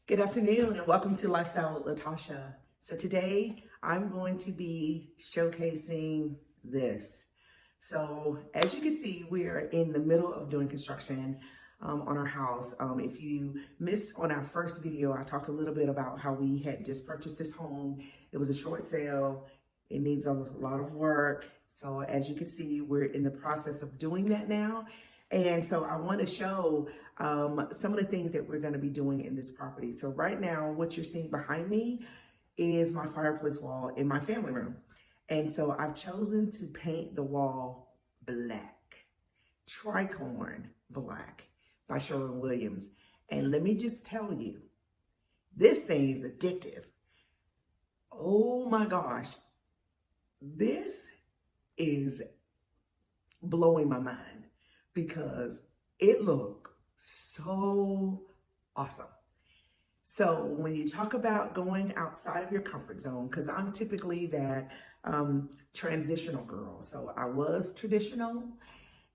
Good afternoon and welcome to Lifestyle with Latasha. So today I'm going to be showcasing this. So as you can see, we are in the middle of doing construction on our house. If you missed on our first video, I talked a little bit about how we had just purchased this home. It was a short sale. It needs a lot of work. So as you can see, we're in the process of doing that now. And so I want to show some of the things that we're going to be doing in this property. So right now, what you're seeing behind me is my fireplace wall in my family room. And so I've chosen to paint the wall black, tricorn black by Sherwin-Williams. And let me just tell you, this thing is addictive. Oh my gosh, this is blowing my mind because it looked so awesome. So when you talk about going outside of your comfort zone, because I'm typically that transitional girl. So I was traditional.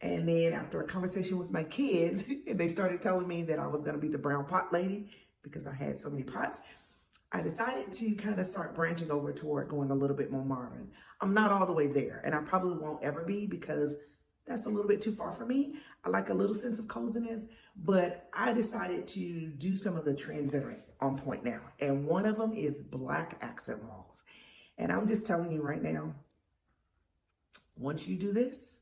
And then after a conversation with my kids, and they started telling me that I was going to be the brown pot lady because I had so many pots, I decided to kind of start branching over toward going a little bit more modern. I'm not all the way there, and I probably won't ever be because that's a little bit too far for me. I like a little sense of coziness, but I decided to do some of the trends that are on point now. And one of them is black accent walls. And I'm just telling you right now, once you do this,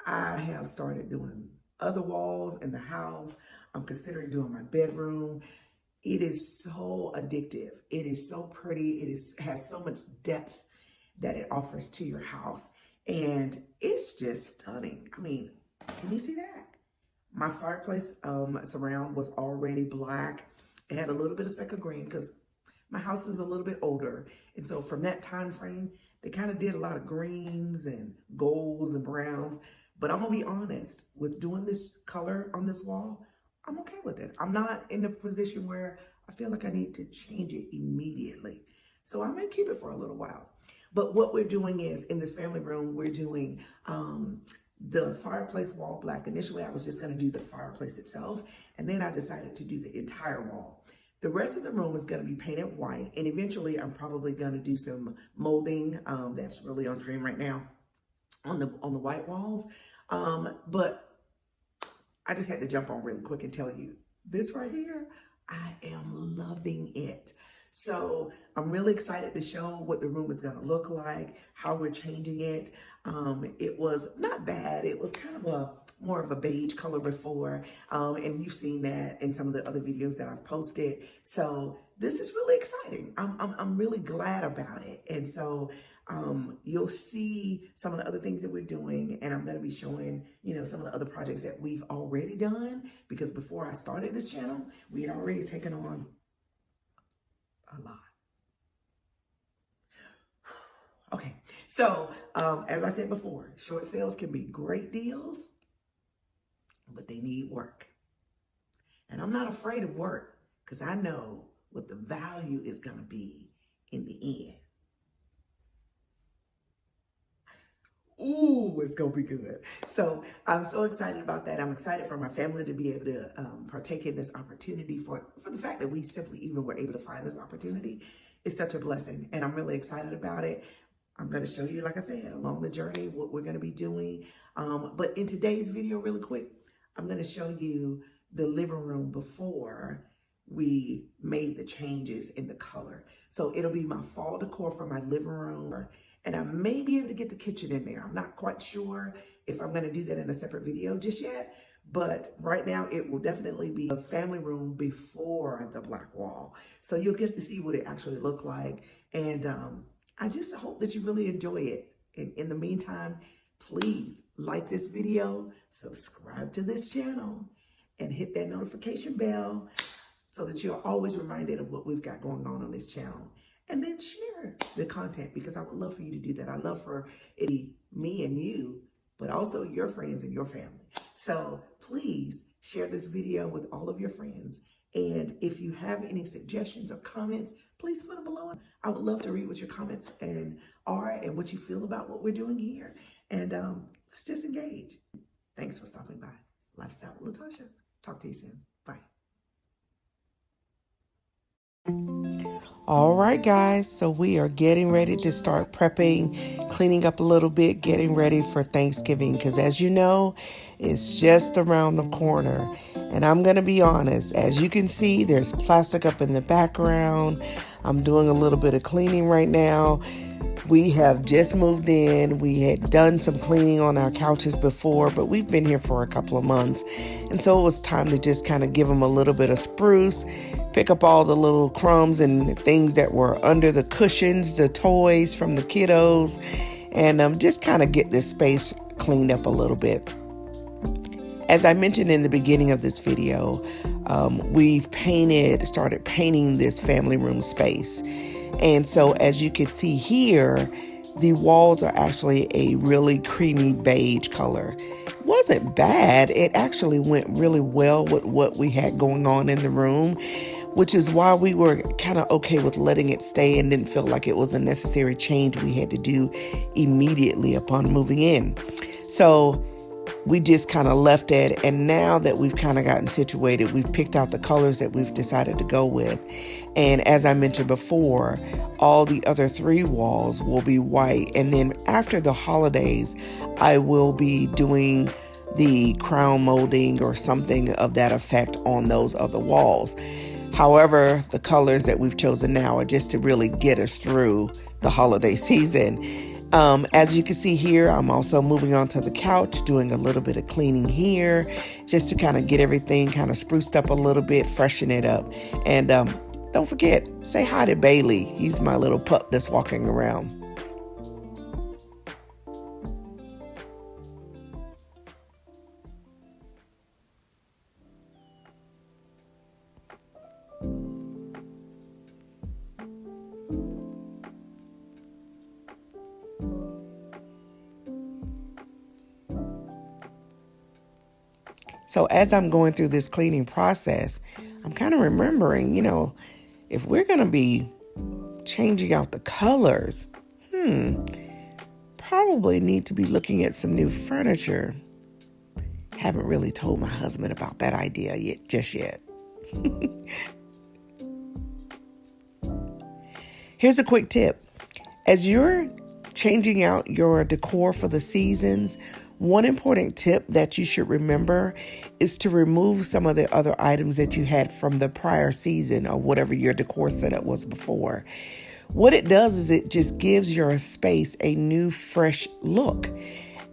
I have started doing other walls in the house. I'm considering doing my bedroom. It is so addictive. It is so pretty. Has so much depth that it offers to your house. And it's just stunning. I mean, can you see that? My fireplace surround was already black. It had a little bit of speck of green because my house is a little bit older. And so from that time frame, they kind of did a lot of greens and golds and browns. But I'm gonna be honest, with doing this color on this wall, I'm okay with it. I'm not in the position where I feel like I need to change it immediately. So I may keep it for a little while. But what we're doing is, in this family room, we're doing the fireplace wall black. Initially, I was just gonna do the fireplace itself, and then I decided to do the entire wall. The rest of the room is gonna be painted white, and eventually I'm probably gonna do some molding that's really on trend right now on the white walls. But I just had to jump on really quick and tell you, this right here, I am loving it. So I'm really excited to show what the room is gonna look like, how we're changing it. It was not bad. It was kind of more of a beige color before. And you've seen that in some of the other videos that I've posted. So this is really exciting. I'm really glad about it. And so you'll see some of the other things that we're doing, and I'm going to be showing, some of the other projects that we've already done, because before I started this channel, we had already taken on a lot. Okay, so as I said before, short sales can be great deals, but they need work. And I'm not afraid of work because I know what the value is going to be in the end. Ooh, it's gonna be good. So I'm so excited about that. I'm excited for my family to be able to partake in this opportunity for the fact that we simply even were able to find this opportunity. It's such a blessing, and I'm really excited about it. I'm gonna show you, like I said, along the journey, what we're gonna be doing. But in today's video, really quick, I'm gonna show you the living room before we made the changes in the color. So it'll be my fall decor for my living room. And I may be able to get the kitchen in there. I'm not quite sure if I'm going to do that in a separate video just yet. But right now, it will definitely be a family room before the black wall. So you'll get to see what it actually looked like. And I just hope that you really enjoy it. And in the meantime, please like this video, subscribe to this channel, and hit that notification bell so that you're always reminded of what we've got going on this channel. And then share the content, because I would love for you to do that. I love for it to be me and you, but also your friends and your family. So please share this video with all of your friends. And if you have any suggestions or comments, please put them below. I would love to read what your comments are and what you feel about what we're doing here. And let's just engage. Thanks for stopping by. Lifestyle with Latasha. Talk to you soon. Bye. All right, guys, so we are getting ready to start prepping, cleaning up a little bit, getting ready for Thanksgiving, because as you know, it's just around the corner. And I'm going to be honest, as you can see, there's plastic up in the background. I'm doing a little bit of cleaning right now. We have just moved in. We had done some cleaning on our couches before, but we've been here for a couple of months. And so it was time to just kind of give them a little bit of spruce, pick up all the little crumbs and things that were under the cushions, the toys from the kiddos, and just kind of get this space cleaned up a little bit. As I mentioned in the beginning of this video, we've started painting this family room space. And so as you can see here, the walls are actually a really creamy beige color. It wasn't bad. It actually went really well with what we had going on in the room, which is why we were kind of okay with letting it stay and didn't feel like it was a necessary change we had to do immediately upon moving in. So we just kind of left it, and now that we've kind of gotten situated, we've picked out the colors that we've decided to go with. And as I mentioned before, all the other 3 walls will be white, and then after the holidays, I will be doing the crown molding or something of that effect on those other walls. However, the colors that we've chosen now are just to really get us through the holiday season. As you can see here, I'm also moving on to the couch, doing a little bit of cleaning here, just to kind of get everything kind of spruced up a little bit, freshen it up. And don't forget, say hi to Bailey. He's my little pup that's walking around. So as I'm going through this cleaning process, I'm kind of remembering, if we're going to be changing out the colors, probably need to be looking at some new furniture. Haven't really told my husband about that idea just yet. Here's a quick tip. As you're changing out your decor for the seasons, one important tip that you should remember is to remove some of the other items that you had from the prior season or whatever your decor setup was before. What it does is it just gives your space a new, fresh look,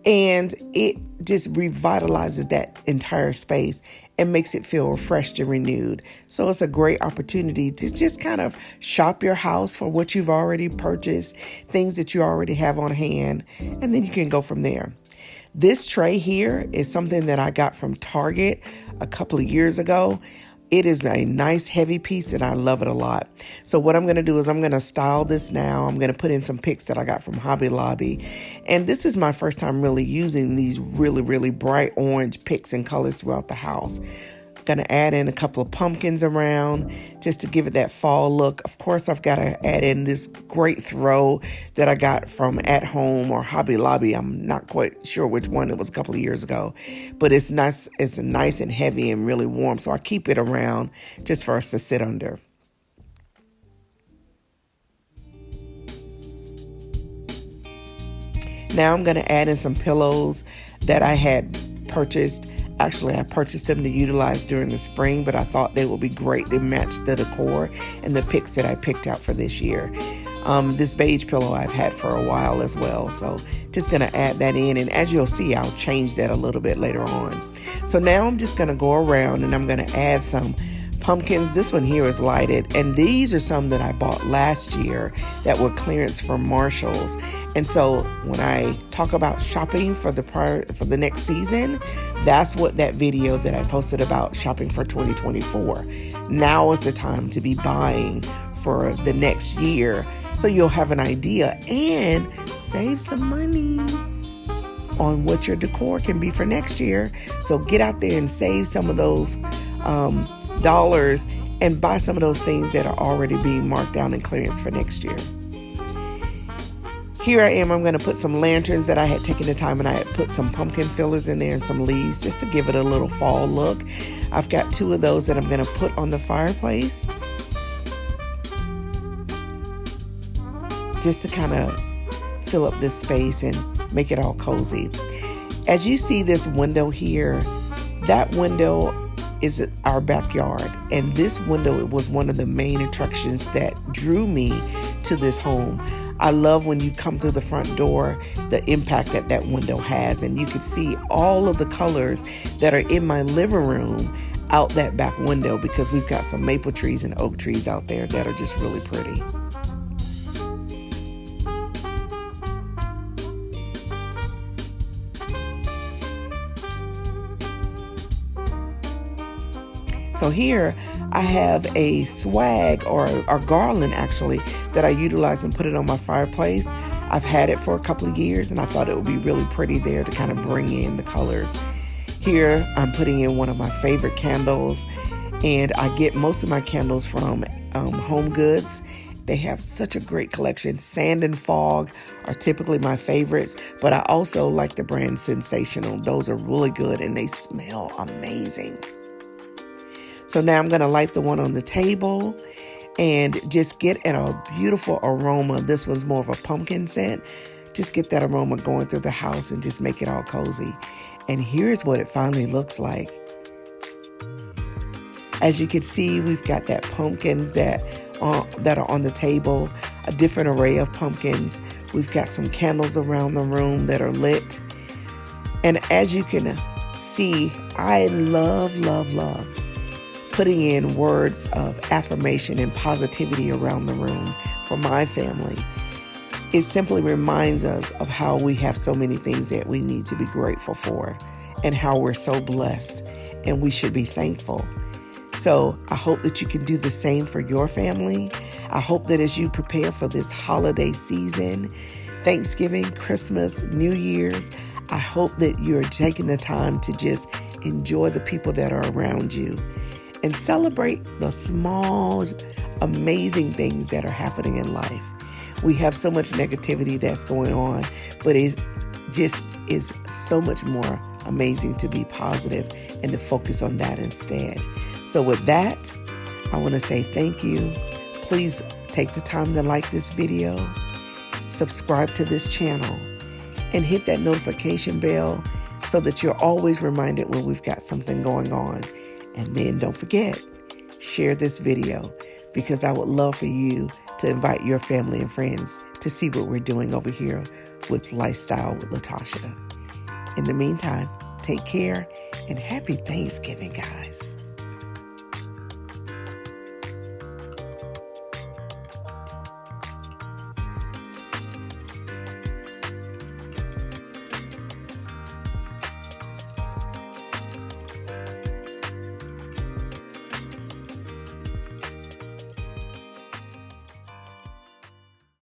and it just revitalizes that entire space and makes it feel refreshed and renewed. So it's a great opportunity to just kind of shop your house for what you've already purchased, things that you already have on hand, and then you can go from there. This tray here is something that I got from Target a couple of years ago. It is a nice heavy piece and I love it a lot. So what I'm going to do is I'm going to style this now. I'm going to put in some picks that I got from Hobby Lobby. And this is my first time really using these really, really bright orange picks and colors throughout the house. Going to add in a couple of pumpkins around just to give it that fall look. Of course, I've got to add in this great throw that I got from At Home or Hobby Lobby. I'm not quite sure which one. It was a couple of years ago, but it's nice. It's nice and heavy and really warm. So I keep it around just for us to sit under. Now I'm going to add in some pillows that I had purchased. Actually, I purchased them to utilize during the spring, but I thought they would be great to match the decor and the picks that I picked out for this year. This beige pillow I've had for a while as well, so just going to add that in. And as you'll see, I'll change that a little bit later on. So now I'm just going to go around and I'm going to add some pumpkins. This one here is lighted, and these are some that I bought last year that were clearance from Marshall's. And so when I talk about shopping for the next season, that's what that video that I posted about shopping for 2024. Now is the time to be buying for the next year, so you'll have an idea and save some money on what your decor can be for next year. So get out there and save some of those dollars and buy some of those things that are already being marked down in clearance for next year. Here I am. I'm going to put some lanterns that I had taken the time and I had put some pumpkin fillers in there and some leaves just to give it a little fall look. I've got 2 of those that I'm going to put on the fireplace. just to kind of fill up this space and make it all cozy. As you see this window here, that window is our backyard, and this window, it was one of the main attractions that drew me to this home. I love when you come through the front door, the impact that that window has, and you can see all of the colors that are in my living room out that back window, because we've got some maple trees and oak trees out there that are just really pretty. So here I have a swag or garland actually that I utilize and put it on my fireplace. I've had it for a couple of years and I thought it would be really pretty there to kind of bring in the colors. Here I'm putting in one of my favorite candles, and I get most of my candles from Home Goods. They have such a great collection. Sand and Fog are typically my favorites, but I also like the brand Sensational. Those are really good and they smell amazing. So now I'm going to light the one on the table and just get a beautiful aroma. This one's more of a pumpkin scent. Just get that aroma going through the house and just make it all cozy. And here's what it finally looks like. As you can see, we've got that pumpkins that are on the table, a different array of pumpkins. We've got some candles around the room that are lit. And as you can see, I love putting in words of affirmation and positivity around the room for my family. It simply reminds us of how we have so many things that we need to be grateful for and how we're so blessed and we should be thankful. So I hope that you can do the same for your family. I hope that as you prepare for this holiday season, Thanksgiving, Christmas, New Year's, I hope that you're taking the time to just enjoy the people that are around you and celebrate the small, amazing things that are happening in life. We have so much negativity that's going on, but it just is so much more amazing to be positive and to focus on that instead. So with that, I want to say thank you. Please take the time to like this video, subscribe to this channel, and hit that notification bell so that you're always reminded when we've got something going on. And then don't forget, share this video, because I would love for you to invite your family and friends to see what we're doing over here with Lifestyle with Latasha. In the meantime, take care and happy Thanksgiving, guys.